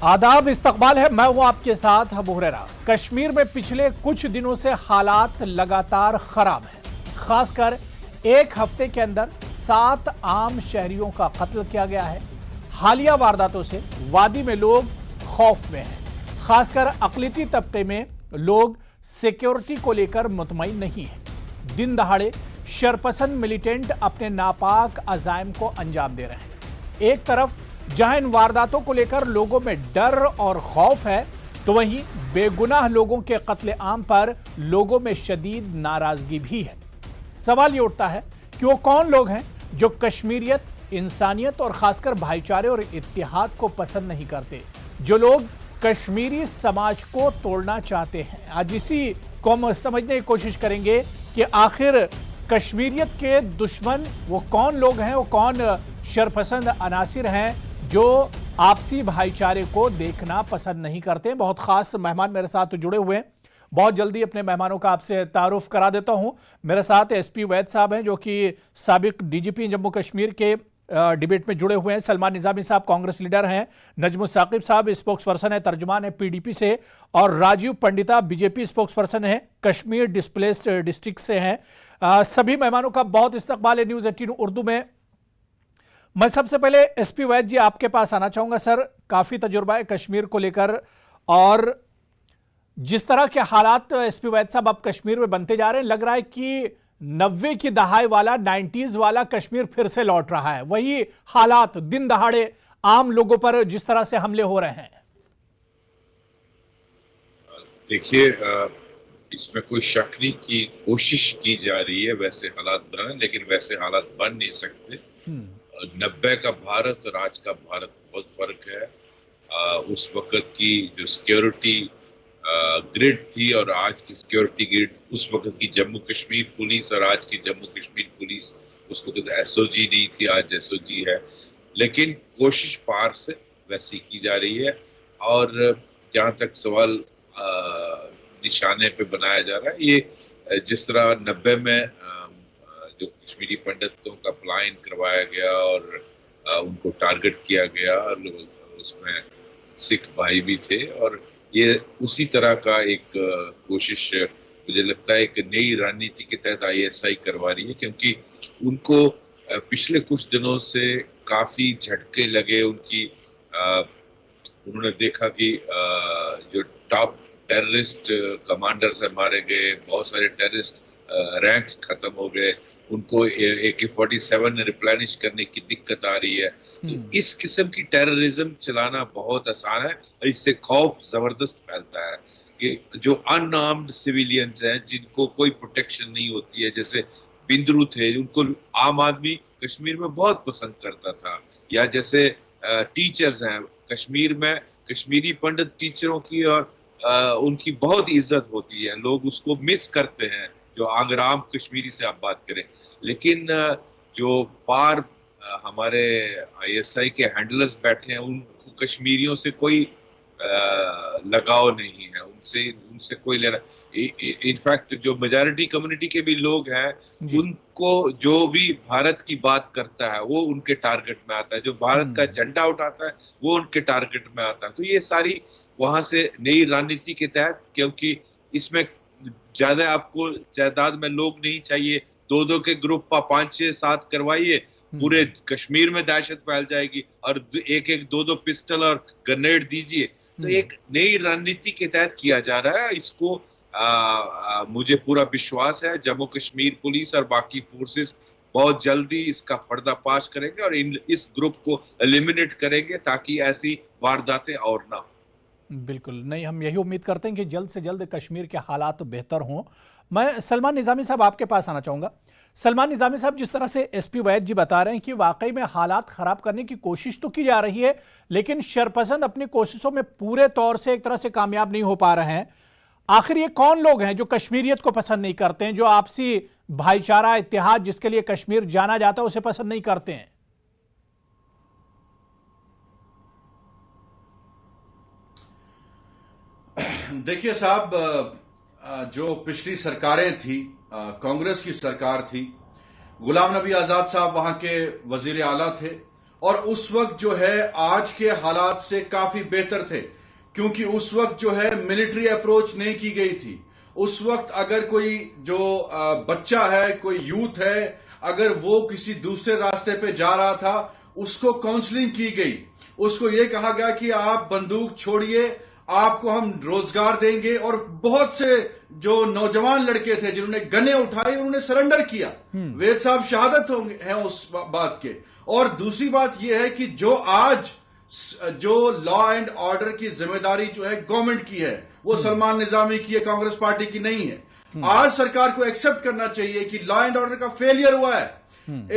आदाब, इस्तकबाल है। मैं हूं आपके साथ अबू हुरैरा। कश्मीर में पिछले कुछ दिनों से हालात लगातार खराब हैं। खासकर एक हफ्ते के अंदर 7 आम शहरियों का कत्ल किया गया है। हालिया वारदातों से वादी में लोग खौफ में हैं। खासकर अकलियती तबके में लोग सिक्योरिटी को लेकर मुतमईन नहीं हैं। दिन दहाड़े शरपसंद मिलिटेंट अपने नापाक अजायम को अंजाम दे रहे हैं। एक तरफ जहां इन वारदातों को लेकर लोगों में डर और खौफ है, तो वहीं बेगुनाह लोगों के कत्ले आम पर लोगों में शदीद नाराजगी भी है। सवाल ये उठता है कि वो कौन लोग हैं जो कश्मीरियत, इंसानियत और खासकर भाईचारे और इत्तेहाद को पसंद नहीं करते, जो लोग कश्मीरी समाज को तोड़ना चाहते हैं। आज इसी को हम समझने की कोशिश करेंगे कि आखिर कश्मीरियत के दुश्मन वो कौन लोग हैं, वो कौन शरपसंद अनासिर हैं जो आपसी भाईचारे को देखना पसंद नहीं करते। बहुत खास मेहमान मेरे साथ जुड़े हुए हैं। बहुत जल्दी अपने मेहमानों का आपसे तारुफ करा देता हूं। मेरे साथ एसपी वैद साहब हैं, जो कि साबिक डीजीपी जम्मू कश्मीर के डिबेट में जुड़े हुए हैं। सलमान निजामी साहब कांग्रेस लीडर हैं। नजमुल साकिब साहब स्पोक्स पर्सन है, तर्जुमान है पीडीपी से। और Rajiv Pandita BJP spokes person है, कश्मीर डिस्प्लेस्ड डिस्ट्रिक्ट से हैं। सभी मेहमानों का बहुत इस्तकबाल है न्यूज़ 18 उर्दू में। मैं सबसे पहले एसपी वैद जी आपके पास आना चाहूंगा। सर, काफी तजुर्बा है कश्मीर को लेकर, और जिस तरह के हालात एसपी वैद साहब अब कश्मीर में बनते जा रहे हैं, लग रहा है कि 90 की दहाई वाला, 90s वाला कश्मीर फिर से लौट रहा है। वही हालात दिन दहाड़े आम लोगों पर जिस तरह से हमले हो रहे हैं। देखिए, इसमें कोई शक नहीं कि कोशिश की जा रही है वैसे हालात बनाने, लेकिन वैसे हालात बन नहीं सकते। 90 का भारत और आज का भारत बहुत फर्क है। उस वक्त की जो सिक्योरिटी ग्रिड थी और आज की सिक्योरिटी ग्रिड, उस वक्त की जम्मू कश्मीर पुलिस और आज की जम्मू कश्मीर पुलिस, उस वक्त एसओजी नहीं थी, आज एसओजी है। लेकिन कोशिश पार से वैसी की जा रही है। और जहाँ तक सवाल निशाने पे बनाया जा रहा है, ये जिस तरह 90 में जो कश्मीरी पंडितों का पलायन करवाया गया और उनको टारगेट किया गया, और उसमें सिख भाई भी थे, और ये उसी तरह का एक कोशिश मुझे लगता है एक नई रणनीति के तहत आईएसआई करवा रही है, क्योंकि उनको पिछले कुछ दिनों से काफी झटके लगे। उन्होंने देखा कि जो टॉप टेररिस्ट कमांडर्स है मारे गए, बहुत सारे टेररिस्ट रैंक्स खत्म हो गए, उनको AK-47 रिप्लेनिश करने की दिक्कत आ रही है। तो इस किस्म की टेररिज्म चलाना बहुत आसान है, और इससे खौफ जबरदस्त फैलता है कि जो अनआर्म्ड सिविलियंस हैं, जिनको कोई प्रोटेक्शन नहीं होती है, जैसे बिंद्रू थे, उनको आम आदमी कश्मीर में बहुत पसंद करता था। या जैसे टीचर्स हैं कश्मीर में, कश्मीरी पंडित टीचरों की और उनकी बहुत इज्जत होती है, लोग उसको मिस करते हैं, जो आगराम कश्मीरी से आप बात करें। लेकिन जो पार हमारे आईएसआई के हैंडलर्स बैठे हैं, उनको कश्मीरियों से कोई लगाव नहीं है, उनसे कोई लेना। इनफैक्ट जो मेजॉरिटी कम्युनिटी के भी लोग हैं, उनको जो भी भारत की बात करता है वो उनके टारगेट में आता है, जो भारत का झंडा उठाता है वो उनके टारगेट में आता है। तो ये सारी वहां से नई रणनीति के तहत, क्योंकि इसमें ज्यादा आपको जायदाद में लोग नहीं चाहिए, 2-2 के ग्रुप 5-6-7 करवाइए, पूरे कश्मीर में दहशत फैल जाएगी, और 1-1 2-2 पिस्टल और ग्रेनेड दीजिए। तो एक नई रणनीति के तहत किया जा रहा है इसको। मुझे पूरा विश्वास है जम्मू कश्मीर पुलिस और बाकी फोर्सेस बहुत जल्दी इसका पर्दाफाश करेंगे और इस ग्रुप को एलिमिनेट करेंगे, ताकि ऐसी वारदातें और ना हो। बिल्कुल नहीं, हम यही उम्मीद करते हैं कि जल्द से जल्द कश्मीर के हालात बेहतर हों। मैं सलमान निजामी साहब आपके पास आना चाहूँगा। सलमान निजामी साहब, जिस तरह से एसपी वैद जी बता रहे हैं कि वाकई में हालात ख़राब करने की कोशिश तो की जा रही है, लेकिन शरपसंद अपनी कोशिशों में पूरे तौर से एक तरह से कामयाब नहीं हो पा रहे हैं। आखिर ये कौन लोग हैं जो कश्मीरियत को पसंद नहीं करते हैं, जो आपसी भाईचारा, इत्तेहाद जिसके लिए कश्मीर जाना जाता है उसे पसंद नहीं करते हैं? देखिए साहब, जो पिछली सरकारें थी, कांग्रेस की सरकार थी, गुलाम नबी आजाद साहब वहां के वजीर आला थे, और उस वक्त जो है आज के हालात से काफी बेहतर थे, क्योंकि उस वक्त जो है मिलिट्री अप्रोच नहीं की गई थी। उस वक्त अगर कोई जो बच्चा है, कोई यूथ है, अगर वो किसी दूसरे रास्ते पे जा रहा था, उसको काउंसलिंग की गई, उसको ये कहा गया कि आप बंदूक छोड़िए, आपको हम रोजगार देंगे। और बहुत से जो नौजवान लड़के थे जिन्होंने गने उठाई, उन्होंने सरेंडर किया। वेद साहब शहादत होंगे हैं उस बात के। और दूसरी बात यह है कि जो आज जो लॉ एंड ऑर्डर की जिम्मेदारी जो है गवर्नमेंट की है, वो सलमान निजामी की है, कांग्रेस पार्टी की नहीं है। आज सरकार को एक्सेप्ट करना चाहिए कि लॉ एंड ऑर्डर का फेलियर हुआ है।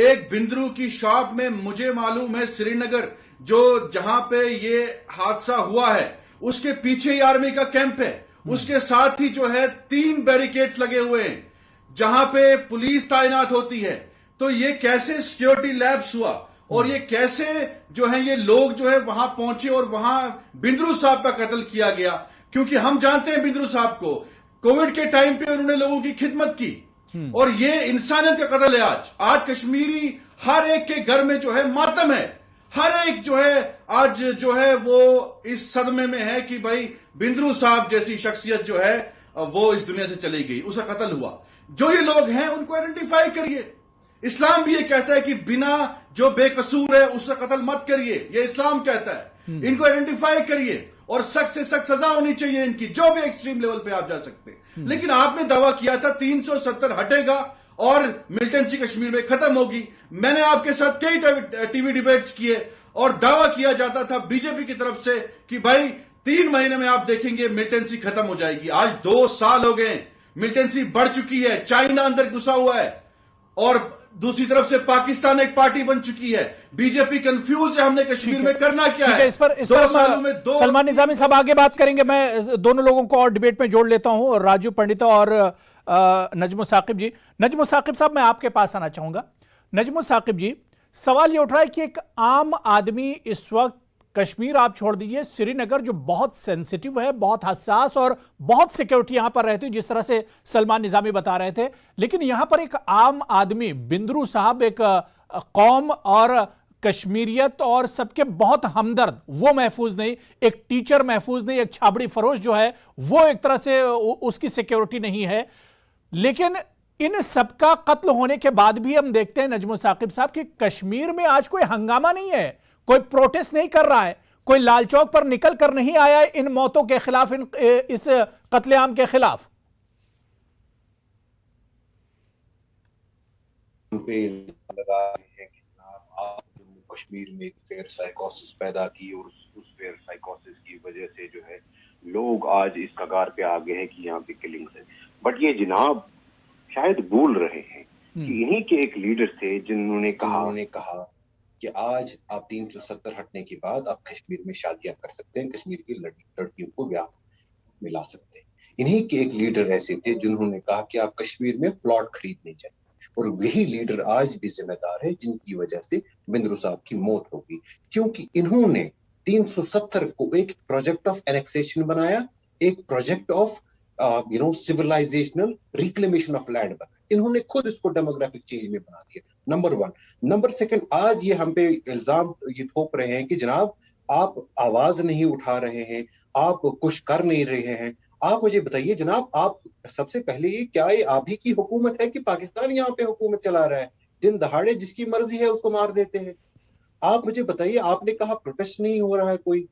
एक बिंद्रू की शॉप में, मुझे मालूम है श्रीनगर, जो जहां पे ये हादसा हुआ है, उसके पीछे ही आर्मी का कैंप है। उसके साथ ही जो है 3 बैरिकेड्स लगे हुए हैं जहां पे पुलिस तैनात होती है। तो ये कैसे सिक्योरिटी लैप्स हुआ, और ये कैसे जो है ये लोग जो है वहां पहुंचे और वहां बिंद्रू साहब का कत्ल किया गया। क्योंकि हम जानते हैं बिंद्रू साहब को, कोविड के टाइम पे उन्होंने लोगों की खिदमत की, और ये इंसानियत का कत्ल है। आज कश्मीरी हर एक के घर में जो है मातम है। हर एक जो है आज जो है वो इस सदमे में है कि भाई बिंद्रू साहब जैसी शख्सियत जो है वो इस दुनिया से चली गई, उसका कत्ल हुआ। जो ये लोग हैं उनको आइडेंटिफाई करिए। इस्लाम भी ये कहता है कि बिना जो बेकसूर है उसका कत्ल मत करिए, ये इस्लाम कहता है। इनको आइडेंटिफाई करिए और सख्त से सख्त सजा होनी चाहिए इनकी, जो भी एक्सट्रीम लेवल पे आप जा सकते हैं। लेकिन आपने दावा किया था 370 हटेगा और मिलिटेंसी कश्मीर में खत्म होगी। मैंने आपके साथ कई टीवी डिबेट्स किए और दावा किया जाता था बीजेपी की तरफ से कि भाई 3 महीने में आप देखेंगे मिलिटेंसी खत्म हो जाएगी। आज 2 साल हो गए, मिलिटेंसी बढ़ चुकी है, चाइना अंदर घुसा हुआ है, और दूसरी तरफ से पाकिस्तान एक पार्टी बन चुकी है। बीजेपी कंफ्यूज है, हमने कश्मीर में करना क्या है। इस पर सलमान निजामी साहब आगे बात करेंगे। मैं दोनों लोगों को और डिबेट में जोड़ लेता हूं, राजू पंडिता और नजमो साकिब जी। नजमो साकिब साहब, मैं आपके पास आना चाहूंगा। नजमो साकिब जी, सवाल ये उठ रहा है कि एक आम आदमी इस वक्त, कश्मीर आप छोड़ दीजिए, श्रीनगर जो बहुत सेंसिटिव है, बहुत हसास और बहुत सिक्योरिटी यहां पर रहती है, जिस तरह से सलमान निजामी बता रहे थे, लेकिन यहां पर एक आम आदमी बिंद्रू साहब एक कौम और कश्मीरियत और सबके बहुत हमदर्द, वो महफूज नहीं, एक टीचर महफूज नहीं, एक छाबड़ी फरोश जो है वो एक तरह से उसकी सिक्योरिटी नहीं है। लेकिन इन सबका कत्ल होने के बाद भी हम देखते हैं नजमो साकिब साहब कि कश्मीर में आज कोई हंगामा नहीं है, कोई प्रोटेस्ट नहीं कर रहा है, कोई लाल चौक पर निकल कर नहीं आया है इन मौतों के खिलाफ, इस कत्लेआम के खिलाफ। पे लगा रहे हैं कि जनाब आप जम्मू कश्मीर में एक फेयर साइकोसिस पैदा की, और उस फेयर साइकोसिस की वजह से जो है लोग आज इस कगार पे आ गए हैं कि यहाँ पे किलिंग्स है। बट ये जनाब शायद भूल रहे हैं कि इन्हीं के एक लीडर थे जिन्होंने कहा कि आज आप 370 हटने के बाद आप कश्मीर में शादियां कर सकते हैं, कश्मीर की लड़कियों को ब्याह में ला सकते हैं। इन्हीं के एक लीडर ऐसे थे जिन्होंने कहा कि आप कश्मीर में प्लॉट खरीदने चाहिए, और वही लीडर आज भी जिम्मेदार है जिनकी वजह से बिंद्रू साहब की मौत होगी, क्योंकि इन्होंने 370 को एक प्रोजेक्ट ऑफ एनेक्सेशन बनाया, एक project of civilisational reclamation of land बनाया। इन्होंने खुद इसको डेमोग्राफिक चेंज में बना दिया, नंबर 1। नंबर 2, आज ये हम पे इल्जाम ये थोप रहे हैं कि जनाब आप आवाज नहीं उठा रहे हैं, आप कुछ कर नहीं रहे हैं। आप मुझे बताइए जनाब, आप सबसे पहले ये क्या ये आप ही की हुकूमत है कि पाकिस्तान यहाँ पे हुकूमत चला रहा है? दिन दहाड़े जिसकी मर्जी है उसको मार देते हैं। आप मुझे बताइए, आपने कहा प्रोटेस्ट नहीं हो रहा है कोई,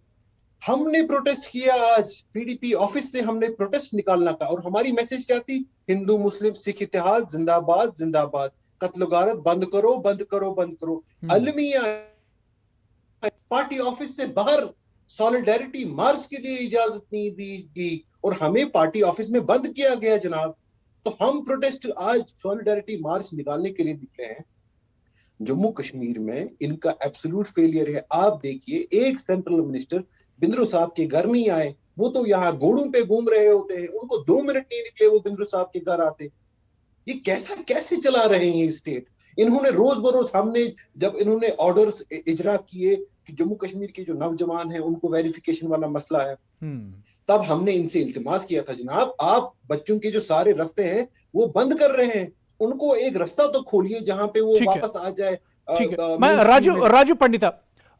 हमने प्रोटेस्ट किया। आज पीडीपी ऑफिस से हमने प्रोटेस्ट निकालना था, और हमारी मैसेज क्या थी? हिंदू मुस्लिम सिख इत्तेहाद जिंदाबाद जिंदाबाद, कत्ल गारत बंद करो बंद करो बंद करो। अलमिया पार्टी ऑफिस से बाहर सॉलिडेरिटी मार्च के लिए इजाजत नहीं दी गई, और हमें पार्टी ऑफिस में बंद किया गया जनाब। तो हम प्रोटेस्ट आज सॉलिडेरिटी मार्च निकालने के लिए निकले हैं। जम्मू कश्मीर में इनका एब्सोल्यूट फेलियर है। आप देखिए, एक सेंट्रल मिनिस्टर बिंद्रू साहब के घर नहीं आए, वो तो यहाँ घोड़ों पे घूम रहे होते हैं, उनको 2 मिनट नहीं निकले वो बिंद्रू साहब के घर आते। ये कैसे चला रहे हैं स्टेट? इन्होंने रोज बरोज, हमने जब इन्होंने ऑर्डर्स इजरा किए कि जम्मू कश्मीर के जो नौजवान हैं उनको वेरिफिकेशन वाला मसला है, तब हमने इनसे इल्तिमास किया था जनाब आप बच्चों के जो सारे रास्ते हैं वो बंद कर रहे हैं, उनको एक रास्ता तो खोलिए जहां पे वो वापस आ जाए, ठीक है, मैं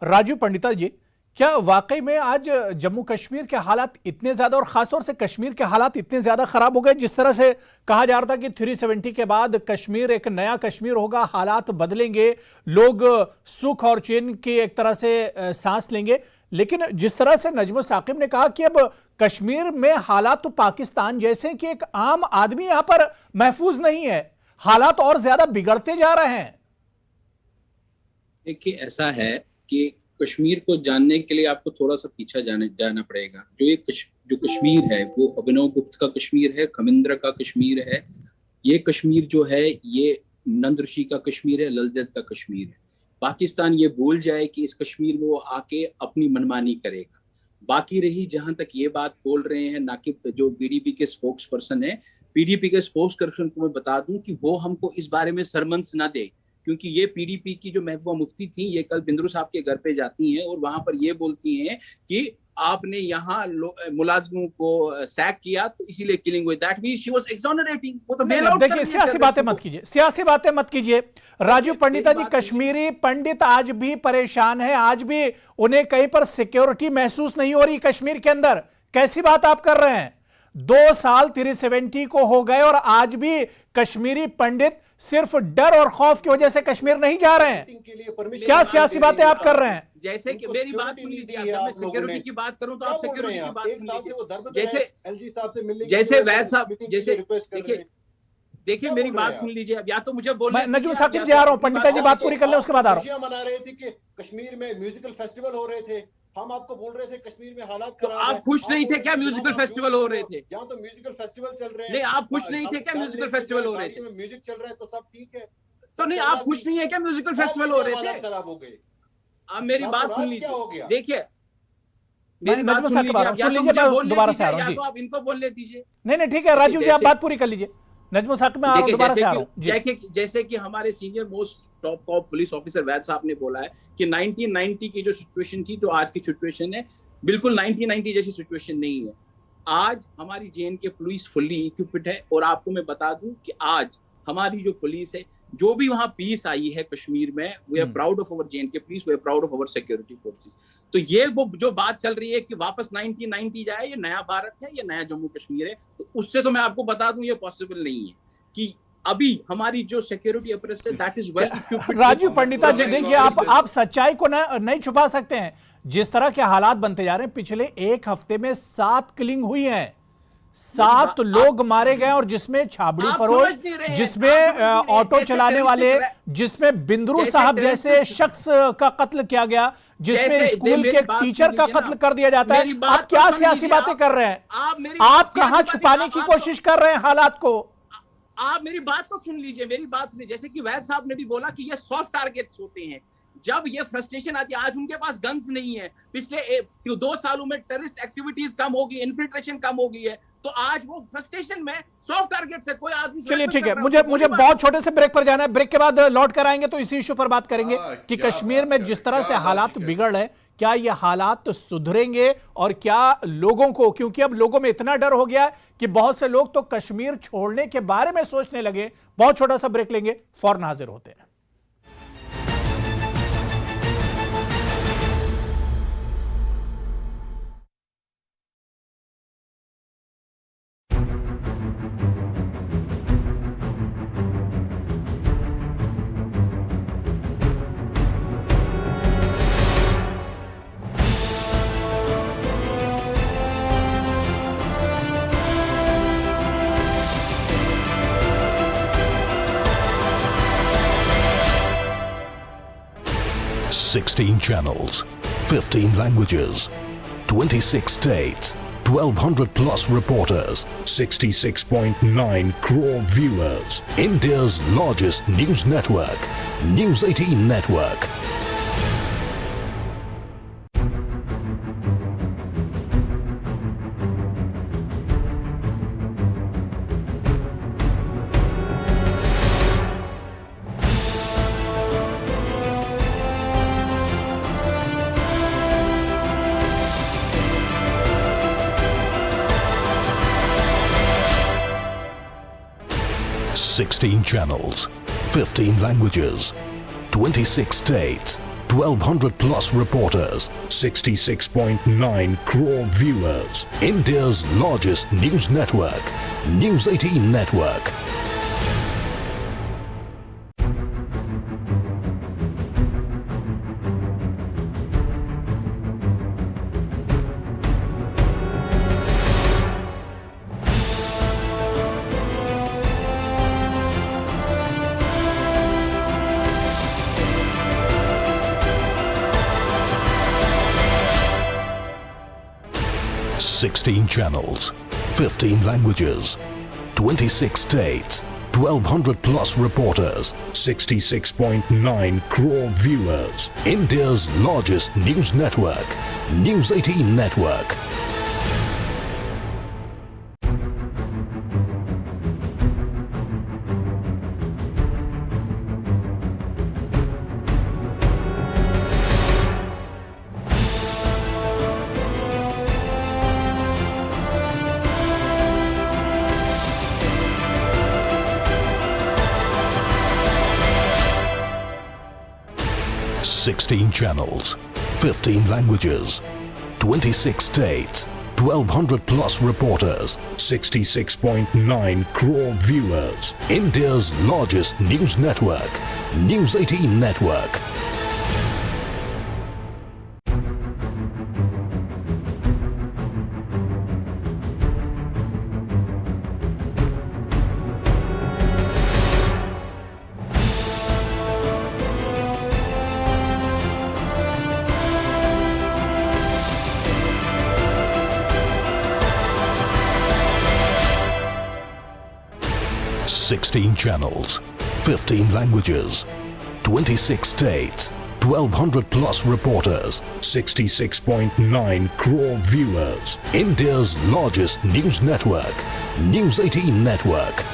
राजू पंडिता जी, क्या वाकई में आज जम्मू कश्मीर के हालात इतने ज्यादा और खासतौर से कश्मीर के हालात इतने ज्यादा खराब हो गए, जिस तरह से कहा जा रहा था कि 370 के बाद कश्मीर एक नया कश्मीर होगा, हालात बदलेंगे, लोग सुख और चैन की एक तरह से सांस लेंगे, लेकिन जिस तरह से नजम साकिब ने कहा कि अब कश्मीर में हालात तो पाकिस्तान जैसे कि एक आम आदमी यहां पर महफूज नहीं है, हालात और ज्यादा बिगड़ते जा रहे हैं। देखिए, ऐसा है कि कश्मीर को जानने के लिए आपको थोड़ा सा पीछे जाना पड़ेगा। जो कश्मीर है वो अभिनव गुप्त का कश्मीर है, खमिंद्र का कश्मीर है। ये कश्मीर जो है ये नंद ऋषि का कश्मीर है, ललदेद का कश्मीर है। पाकिस्तान ये भूल जाए कि इस कश्मीर में वो आके अपनी मनमानी करेगा। बाकी रही जहां तक ये बात बोल रहे हैं नाकिब जो पीडीपी के स्पोक्स पर्सन है, पीडीपी के स्पोक्स पर्सन को मैं बता दूं कि वो हमको इस बारे में सरमंस ना दे, क्योंकि ये पीडीपी की जो महबूबा मुफ्ती थी, ये कल बिंद्रू साहब के घर पे जाती हैं और वहां पर ये बोलती हैं कि आपने यहाँ मुलाजमों को सैक किया तो इसीलिए किलिंग हुई। That means she was exonerating. वो तो बेल आउट। देखिए, सियासी बातें मत कीजिए राजू पंडिता जी। कश्मीरी पंडित आज भी परेशान है, आज भी उन्हें कहीं पर सिक्योरिटी महसूस नहीं हो रही कश्मीर के अंदर। कैसी बात आप कर रहे हैं? 2 साल 370 को हो गए और आज भी कश्मीरी पंडित सिर्फ डर और खौफ की वजह से कश्मीर नहीं जा रहे हैं। क्या सियासी बातें आप कर रहे हैं? जैसे कि मेरी बात सुन लीजिए, अगर मैं सिक्योरिटी की बात करूं तो आप सिक्योरिटी की बात सुन लीजिए। जैसे वैद साहब, जैसे देखिए मेरी बात सुन लीजिए। अब या तो मुझे बोलने, नजम साकिब जी आ रहा हूं, पंडिता जी बात पूरी कर ले, उसके बाद आ रहा हूं। मना रहे थे कि कश्मीर में म्यूजिकल फेस्टिवल हो रहे थे, हम आपको बोल रहे थे कश्मीर में हालात खराब है। आप खुश नहीं थे क्या म्यूजिकल फेस्टिवल हो रहे थे? यहाँ तो म्यूजिकल फेस्टिवल चल रहे हैं। नहीं, आप खुश नहीं थे क्या म्यूजिकल फेस्टिवल हो रहे थे? म्यूजिक चल रहा है तो सब ठीक है। तो नहीं, आप खुश नहीं है क्या म्यूजिकल फेस्टिवल हो रहे थे? खराब हो गए। आप मेरी बात सुन लीजिए। देखिए, मेरी बात सुन लीजिए, दोबारा से आ रहा हूं। आप इनको बोलने दीजिए। नहीं, ठीक है राजू जी, आप बात पूरी कर लीजिए। नजम साकिब में दोबारा से आ रहा हूं। जैसे कि हमारे senior most top police officer Vaid साहब ने बोला है कि 1990 की जो सिचुएशन थी तो आज की सिचुएशन है बिल्कुल 1990 जैसी सिचुएशन नहीं है। आज हमारी JN K police fully equipped है और आपको मैं बता दूं कि आज हमारी जो पुलिस है, जो भी वहां पीस आई है कश्मीर में, we are proud of our J and K police, we are proud of our security forces. तो ये वो जो बात चल रही है कि वापस 1990 जाए, ये नया भारत है, ये नया जम्मू कश्मीर है, तो उससे तो मैं आपको बता दूं ये पॉसिबल नहीं है कि अभी हमारी जो सिक्योरिटी अप्रेस है that is well equipped. Raju Pandita जी, देखिए आप सच्चाई को नहीं छुपा सकते हैं। जिस तरह के हालात बनते जा रहे हैं, पिछले 1 हफ्ते में 7 किलिंग हुई है, 7 लोग मारे गए, और जिसमें छाबड़ी फरोश, जिसमें ऑटो चलाने वाले, जिसमें बिंद्रू साहब जैसे शख्स का कत्ल किया गया, जिसमें स्कूल के टीचर का कत्ल कर दिया जाता है। आप क्या सियासी बातें कर रहे हैं? आप कहां छुपाने की कोशिश कर रहे हैं हालात को? आप मेरी बात तो सुन लीजिए, मेरी बात सुनिए। जैसे कि वैद साहब ने भी बोला कि ये सॉफ्ट टारगेट्स होते हैं। जब ये फ्रस्ट्रेशन आती है, आज उनके पास गन्स नहीं है, पिछले 2 सालों में टेररिस्ट एक्टिविटीज कम होगी, इन्फिल्ट्रेशन कम हो गई है, तो आज वो फ्रस्ट्रेशन में सॉफ्ट टारगेट से कोई आदमी। चलिए ठीक है, मुझे बहुत छोटे से ब्रेक पर जाना है। ब्रेक के बाद लौट कर आएंगे तो इसी इशू पर बात करेंगे कि कश्मीर में जिस तरह से हालात बिगड़ रहे, क्या ये हालात सुधरेंगे और क्या लोगों को, क्योंकि अब लोगों में इतना डर हो गया है कि बहुत से लोग तो कश्मीर छोड़ने के बारे में सोचने लगे। बहुत छोटा सा ब्रेक लेंगे, फौरन हाजिर होते हैं। $16 channels, 15 languages, 26 states, 1,200 plus reporters, 66.9 crore viewers. India's largest news network, News 18 Network. $16 channels, 15 languages, 26 states, 1200 plus reporters, 66.9 crore viewers. India's largest news network, News 18 Network. Sixteen channels, 15 languages, 26 states, 1200 plus reporters, 66.9 crore viewers. India's largest news network, News 18 Network. Sixteen channels, 15 languages, 26 states, 1200 plus reporters, 66.9 crore viewers. India's largest news network, News 18 Network. Sixteen channels, 15 languages, 26 states, 1200 plus reporters, 66.9 crore viewers. India's largest news network, News 18 Network.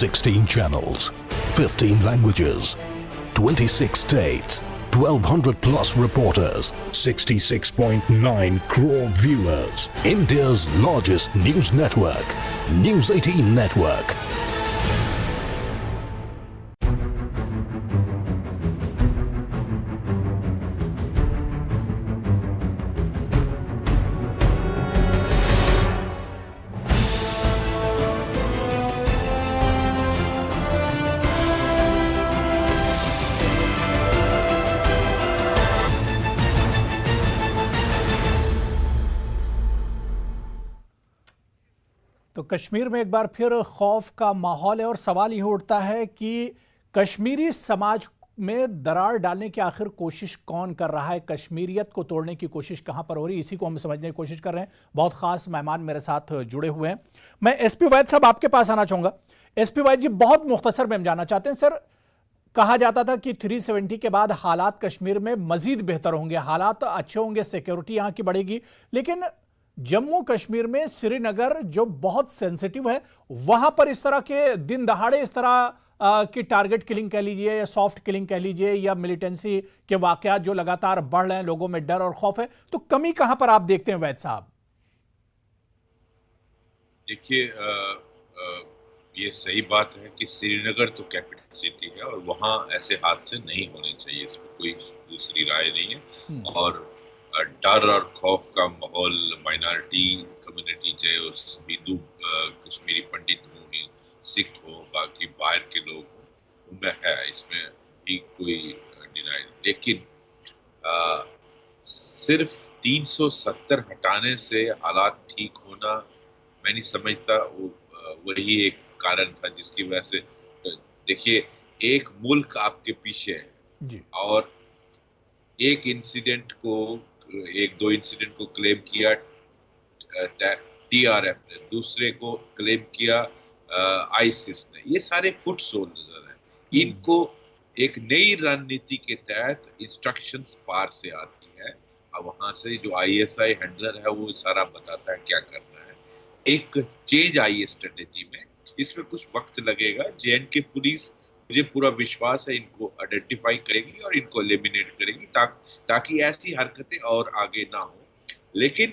Sixteen channels, 15 languages, 26 states, 1200 plus reporters, 66.9 crore viewers. India's largest news network, News 18 Network. तो कश्मीर में एक बार फिर खौफ का माहौल है और सवाल यह उठता है कि कश्मीरी समाज में दरार डालने की आखिर कोशिश कौन कर रहा है, कश्मीरियत को तोड़ने की कोशिश कहां पर हो रही है, इसी को हम समझने की कोशिश कर रहे हैं। बहुत खास मेहमान मेरे साथ जुड़े हुए हैं। मैं एसपी वैद साहब आपके पास आना चाहूंगा। एसपी वैद जी, बहुत मुख्तसर में हम जानना चाहते हैं सर, कहा जाता था कि 370 के बाद हालात कश्मीर में मजीद बेहतर होंगे, हालात अच्छे होंगे, सिक्योरिटी यहां की बढ़ेगी, लेकिन जम्मू कश्मीर में श्रीनगर जो बहुत सेंसिटिव है, वहां पर इस तरह के दिन दहाड़े इस तरह की टारगेट किलिंग कह लीजिए या सॉफ्ट किलिंग कह लीजिए या मिलिटेंसी के वाकयात जो लगातार बढ़ रहे हैं, लोगों में डर और खौफ है, तो कमी कहां पर आप देखते हैं वैद साहब? देखिए, ये सही बात है कि श्रीनगर तो कैपिटल सिटी है और वहां ऐसे हादसे नहीं होने चाहिए, इसमें कोई दूसरी राय नहीं है। और डर और खौफ का माहौल माइनॉरिटी कम्युनिटी, चाहे उस हिंदू कश्मीरी पंडित हो, सिख हो, बाकी बाहर के लोग हो, उनमें है, इसमें भी कोई डिनाई। लेकिन सिर्फ 370 हटाने से हालात ठीक होना मैं नहीं समझता। वही एक कारण था जिसकी वजह से, देखिए, एक मुल्क आपके पीछे है जी। और एक इंसिडेंट को, एक दो इंसिडेंट को क्लेम किया TRF ने, दूसरे को क्लेम किया आईसिस ने। ये सारे फुट सोल्जर हैं। इनको एक नई रणनीति के तहत इंस्ट्रक्शंस पार से आती है अब वहां से जो ISI हैंडलर है वो सारा बताता है क्या करना है। एक चेंज आई है स्ट्रेटेजी में, इसमें कुछ वक्त लगेगा। JNK पुलिस, मुझे पूरा विश्वास है, इनको आइडेंटिफाई करेगी और इनको एलिमिनेट करेगी ताकि ऐसी हरकतें और आगे ना हो। लेकिन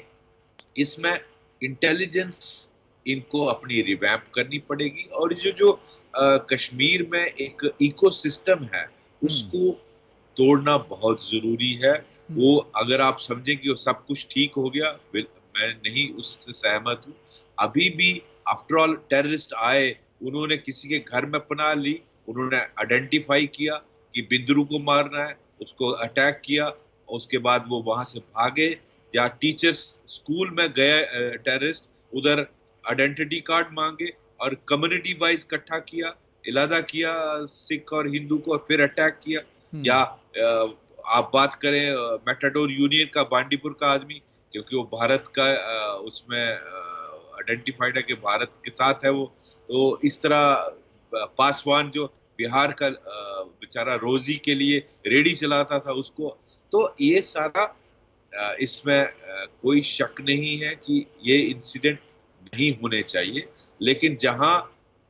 इसमें इंटेलिजेंस इनको अपनी रिवैम्प करनी पड़ेगी, और जो कश्मीर में एक इकोसिस्टम है उसको तोड़ना बहुत जरूरी है। वो अगर आप समझें कि वो सब कुछ ठीक हो गया, मैं नहीं उससे सहमत हूँ। अभी भी आफ्टर ऑल टेररिस्ट आए, उन्होंने किसी के घर में पनाह ली, उन्होंने आइडेंटिफाई किया कि बिंदरू को मारना है, उसको अटैक किया, उसके बाद वो वहां से भागे। या टीचर्स स्कूल में गए टेररिस्ट, उधर आइडेंटिटी कार्ड मांगे और कम्युनिटी वाइज इकट्ठा किया, इलादा किया सिख और हिंदू को, फिर अटैक किया। या आप बात करें मेटाडोर यूनियन का, बांडीपुर का आदमी, क्योंकि वो भारत का उसमें आइडेंटिफाइड है कि भारत के साथ है वो, तो इस तरह पासवान जो बिहार का बेचारा रोजी के लिए रेडी चलाता था उसको, तो ये सारा इसमें कोई शक नहीं है कि ये इंसिडेंट नहीं होने चाहिए। लेकिन जहां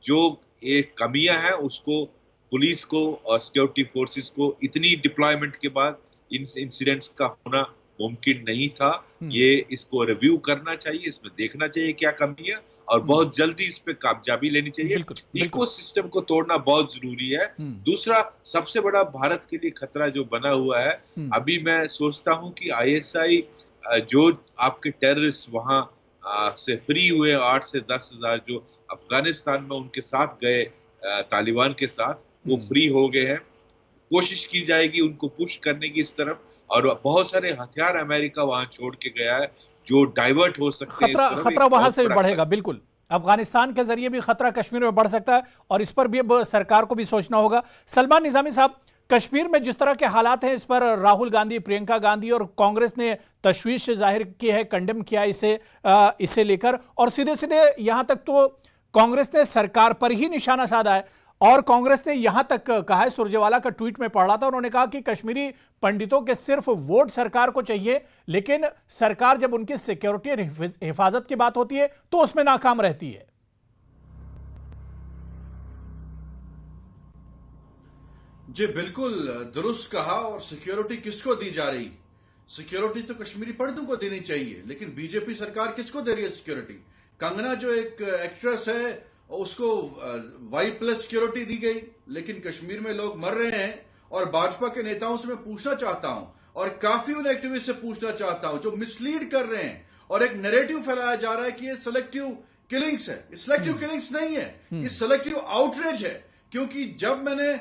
जो ये कमियां हैं उसको पुलिस को और सिक्योरिटी फोर्सेस को इतनी डिप्लॉयमेंट के बाद इन इंसिडेंट्स का होना मुमकिन नहीं था। ये इसको रिव्यू करना चाहिए, इसमें देखना चाहिए क्या कमी है और बहुत जल्दी इस पे कामयाबी लेनी चाहिए। इकोसिस्टम को तोड़ना बहुत जरूरी है। दूसरा सबसे बड़ा भारत के लिए खतरा जो बना हुआ है, अभी मैं सोचता हूं कि ISI जो आपके टेररिस्ट वहां से फ्री हुए 8 से 10 हजार जो अफगानिस्तान में उनके साथ गए तालिबान के साथ, वो फ्री हो गए हैं। कोशिश की जाएगी उनको पुश करने की इस तरफ, और बहुत सारे हथियार अमेरिका वहां छोड़ के गया है जो डाइवर्ट हो सकते हैं। खतरा वहां से भी बढ़ेगा, बिल्कुल। अफगानिस्तान के जरिए भी खतरा कश्मीर में बढ़ सकता है और इस पर भी अब सरकार को भी सोचना होगा। सलमान निजामी साहब, कश्मीर में जिस तरह के हालात हैं, इस पर राहुल गांधी, प्रियंका गांधी और कांग्रेस ने तशवीश जाहिर की है, कंडेम किया इसे लेकर, और सीधे सीधे यहां तक तो कांग्रेस ने सरकार पर ही निशाना साधा है। और कांग्रेस ने यहां तक कहा है, सुरजेवाला का ट्वीट में पढ़ रहा था, उन्होंने कहा कि कश्मीरी पंडितों के सिर्फ वोट सरकार को चाहिए, लेकिन सरकार जब उनकी सिक्योरिटी और हिफाजत की बात होती है तो उसमें नाकाम रहती है। जी बिल्कुल दुरुस्त कहा। और सिक्योरिटी किसको दी जा रही? सिक्योरिटी तो कश्मीरी पंडितों को देनी चाहिए, लेकिन बीजेपी सरकार किसको दे रही है सिक्योरिटी? कंगना जो एक एक्ट्रेस है उसको Y+ सिक्योरिटी दी गई, लेकिन कश्मीर में लोग मर रहे हैं। और भाजपा के नेताओं से मैं पूछना चाहता हूं, और काफी उन एक्टिविस्ट से पूछना चाहता हूं जो मिसलीड कर रहे हैं और एक नैरेटिव फैलाया जा रहा है कि ये सिलेक्टिव किलिंग्स है। सिलेक्टिव किलिंग्स नहीं है, ये सिलेक्टिव आउटरीच है। क्योंकि जब मैंने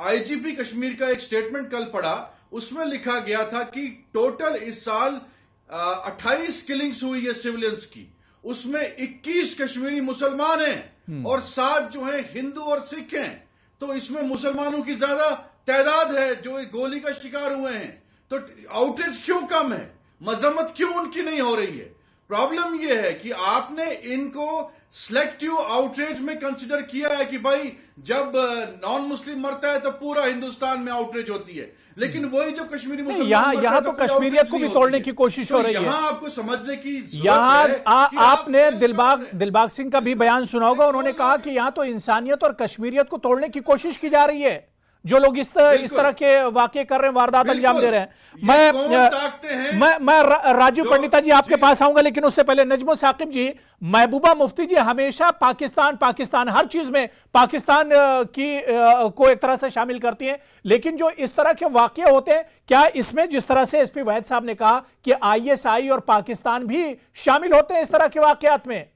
IGP कश्मीर का एक स्टेटमेंट कल पढ़ा, उसमें लिखा गया था कि टोटल इस साल 28 किलिंग्स हुई है सिविलियंस की, उसमें 21 कश्मीरी मुसलमान हैं और 7 जो हैं हिंदू और सिख हैं। तो इसमें मुसलमानों की ज्यादा तादाद है जो गोली का शिकार हुए हैं। तो आउटरीच क्यों कम है? मजम्मत क्यों उनकी नहीं हो रही है? प्रॉब्लम यह है कि आपने इनको सिलेक्टिव आउटरीच में कंसिडर किया है कि भाई जब नॉन मुस्लिम मरता है तो पूरा हिंदुस्तान में आउटरीच होती है, लेकिन वही जब कश्मीरी मुसलमान यहाँ तो कश्मीरियत को भी तोड़ने की कोशिश हो रही है। यहाँ आपको समझने की यहाँ आपने दिलबाग सिंह का भी बयान सुना होगा, उन्होंने कहा कि यहाँ तो इंसानियत और कश्मीरियत को तोड़ने की कोशिश की जा रही है। जो लोग इस तरह के वाकये कर रहे हैं, वारदात अंजाम दे रहे हैं। मैं राजू पंडिता जी आपके पास आऊंगा, लेकिन उससे पहले नजमो साकिब जी, महबूबा मुफ्ती जी हमेशा पाकिस्तान हर चीज में पाकिस्तान को एक तरह से शामिल करती हैं, लेकिन जो इस तरह के वाकये होते हैं, क्या इसमें जिस तरह से SP वहीद साहब ने कहा कि ISI और पाकिस्तान भी शामिल होते हैं इस तरह के वाकयात में?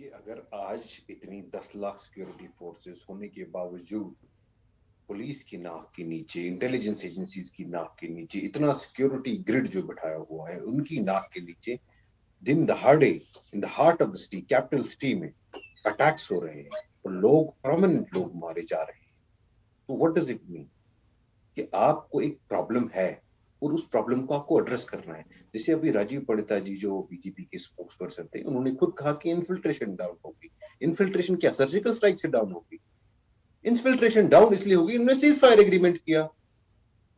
अगर आज इतनी 10 लाख सिक्योरिटी फोर्सेस होने के बावजूद पुलिस की नाक के नीचे, इंटेलिजेंस एजेंसीज की नाक के नीचे इतना सिक्योरिटी ग्रिड जो बैठाया हुआ है, उनकी नाक के नीचे दिन दहाड़े in the heart of the city, capital city में अटैक्स हो रहे हैं और लोग, प्रोमिनेंट लोग मारे जा रहे हैं। तो व्हाट डज इट मीन कि आपको एक प्रॉब्लम है और उस प्रॉब्लम को आपको एड्रेस करना है। जैसे अभी राजीव पंडिता जी जो बीजेपी के स्पोक्स पर्सन थे, उन्होंने खुद कहा कि इन्फिल्ट्रेशन डाउन होगी। इन्फिल्ट्रेशन क्या सर्जिकल स्ट्राइक से डाउन होगी? इन्फिल्ट्रेशन डाउन इसलिए होगी, उन्होंने सीज फायर एग्रीमेंट किया।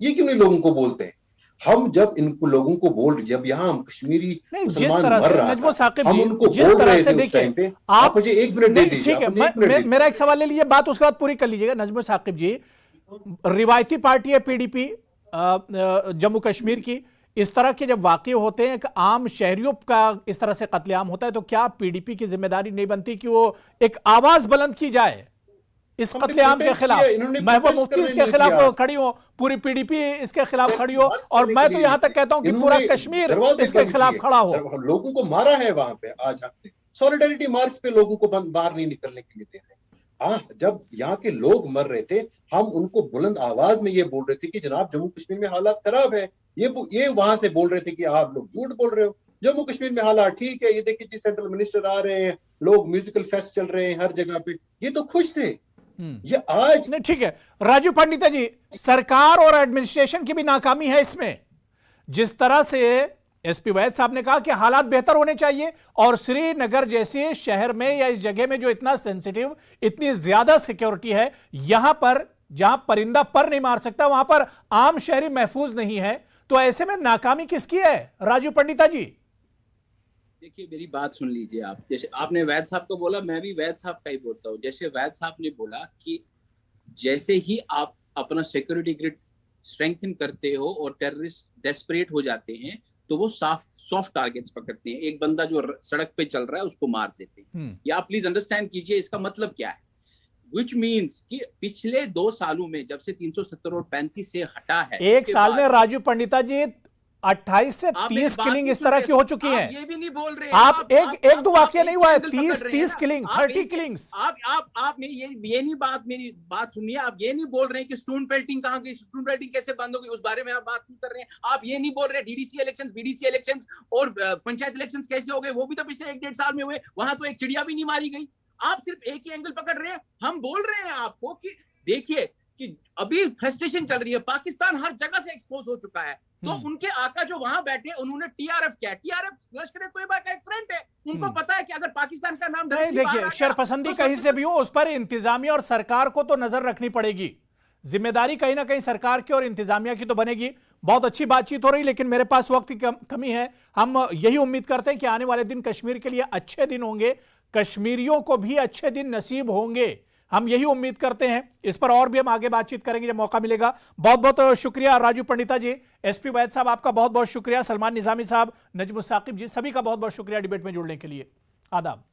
ये क्यों नहीं लोगों को बोलते हैं? हम जब इनको लोगों को बोल, जब यहाँ कश्मीरी मुसलमान मर रहा था, हम उनको बोल रहे थे उस टाइम पे। आप मुझे 1 मिनट दे दीजिए, ठीक है, मेरा एक सवाल ले लीजिए, बात उसके बाद पूरी कर लीजिएगा। नजमुल साकिब जी, रिवायती पार्टी है पीडीपी जम्मू कश्मीर की, इस तरह के जब वाकये होते हैं, आम शहरियों का इस तरह से कत्लेआम होता है, तो क्या पीडीपी की जिम्मेदारी नहीं बनती कि वो एक आवाज बुलंद की जाए इस कत्लेआम के खिलाफ? महबूबा मुफ्ती इसके खिलाफ खड़ी हो, पूरी पीडीपी इसके खिलाफ खड़ी हो, और मैं तो यहां तक कहता हूं कि पूरा कश्मीर इसके खिलाफ खड़ा हो। लोगों को मारा है वहां पे, आज आपने सॉलिडारिटी मार्च पे लोगों को बाहर नहीं निकलने के लिए दे रहे। हाँ, जब यहाँ के लोग मर रहे थे, हम उनको बुलंद आवाज में ये बोल रहे थे कि जनाब जम्मू कश्मीर में हालात खराब है। ये वहां से बोल रहे थे कि आप लोग झूठ बोल रहे हो, जम्मू कश्मीर में हालात ठीक है। ये देखिए जी, सेंट्रल मिनिस्टर आ रहे हैं, लोग म्यूजिकल फेस्ट चल रहे हैं हर जगह पे, ये तो खुश थे। ये आज नहीं, ठीक है राजू पंडिता जी, सरकार और एडमिनिस्ट्रेशन की भी नाकामी है इसमें। जिस तरह से एसपी वैद साहब ने कहा कि हालात बेहतर होने चाहिए, और श्रीनगर जैसे शहर में या इस जगह में जो इतना सेंसिटिव, इतनी ज्यादा सिक्योरिटी है, यहां पर जहां परिंदा पर नहीं मार सकता, वहां पर आम शहरी महफूज नहीं है, तो ऐसे में नाकामी किसकी है राजू पंडिता जी? देखिए, मेरी बात सुन लीजिए आप। जैसे आपने वैद साहब को बोला, मैं भी वैद साहब का ही बोलता हूँ। जैसे वैद साहब ने बोला कि जैसे ही आप अपना सिक्योरिटी ग्रिड स्ट्रेंथन करते हो और टेररिस्ट डेस्परेट हो जाते हैं, तो वो सॉफ्ट टारगेट्स पकड़ते हैं। एक बंदा जो सड़क पे चल रहा है उसको मार देते हैं। या आप प्लीज अंडरस्टैंड कीजिए इसका मतलब क्या है। विच मीन्स कि पिछले 2 सालों में जब से 370 और 35 से हटा है, एक साल में राजू पंडिता जी 28 से 30 किलिंग इस तरह की हो चुकी हैं। ये भी नहीं बोल रहे आप एक दो वाकया नहीं हुआ है, 30 किलिंग, 30 किलिंग्स। आप ये नहीं मेरी बात सुनिए। आप ये नहीं बोल रहे हैं कि स्टोन पेल्टिंग कहां गई, स्टोन पेल्टिंग कैसे बंद हो गई, उस बारे में आप बात नहीं कर रहे हैं। आप ये नहीं बोल रहे डीडीसी इलेक्शंस, बीडीसी इलेक्शंस और पंचायत इलेक्शंस कैसे हो गए, वो भी तो पिछले 1-1.5 साल में हुए, वहां तो एक चिड़िया भी नहीं मारी गई। आप सिर्फ एक ही एंगल पकड़ रहे हैं। हम बोल रहे हैं आपको कि देखिए कि अभी फ्रस्ट्रेशन चल रही है, पाकिस्तान हर जगह से एक्सपोज हो चुका है। तो उनके आका जो वहां बैठे, उन्होंने टीआरएफ क्या, टीआरएफ लश्कर तोयबा का एक फ्रंट है। उनको पता है कि अगर पाकिस्तान का नाम नहीं, देखिए शरपसंदी कहीं से भी हो, उस पर इंतजामिया और सरकार को तो नजर रखनी पड़ेगी। जिम्मेदारी कहीं ना कहीं सरकार की और इंतजामिया की तो बनेगी। बहुत अच्छी बातचीत हो रही, लेकिन मेरे पास वक्त की कमी है। हम यही उम्मीद करते हैं कि आने वाले दिन कश्मीर के लिए अच्छे दिन होंगे, कश्मीरियों को भी अच्छे दिन नसीब होंगे, हम यही उम्मीद करते हैं। इस पर और भी हम आगे बातचीत करेंगे जब मौका मिलेगा। बहुत बहुत शुक्रिया राजू पंडिता जी, एसपी वैद साहब आपका बहुत बहुत शुक्रिया, सलमान निजामी साहब, नजमुल साकिब जी, सभी का बहुत बहुत शुक्रिया डिबेट में जुड़ने के लिए। आदाब।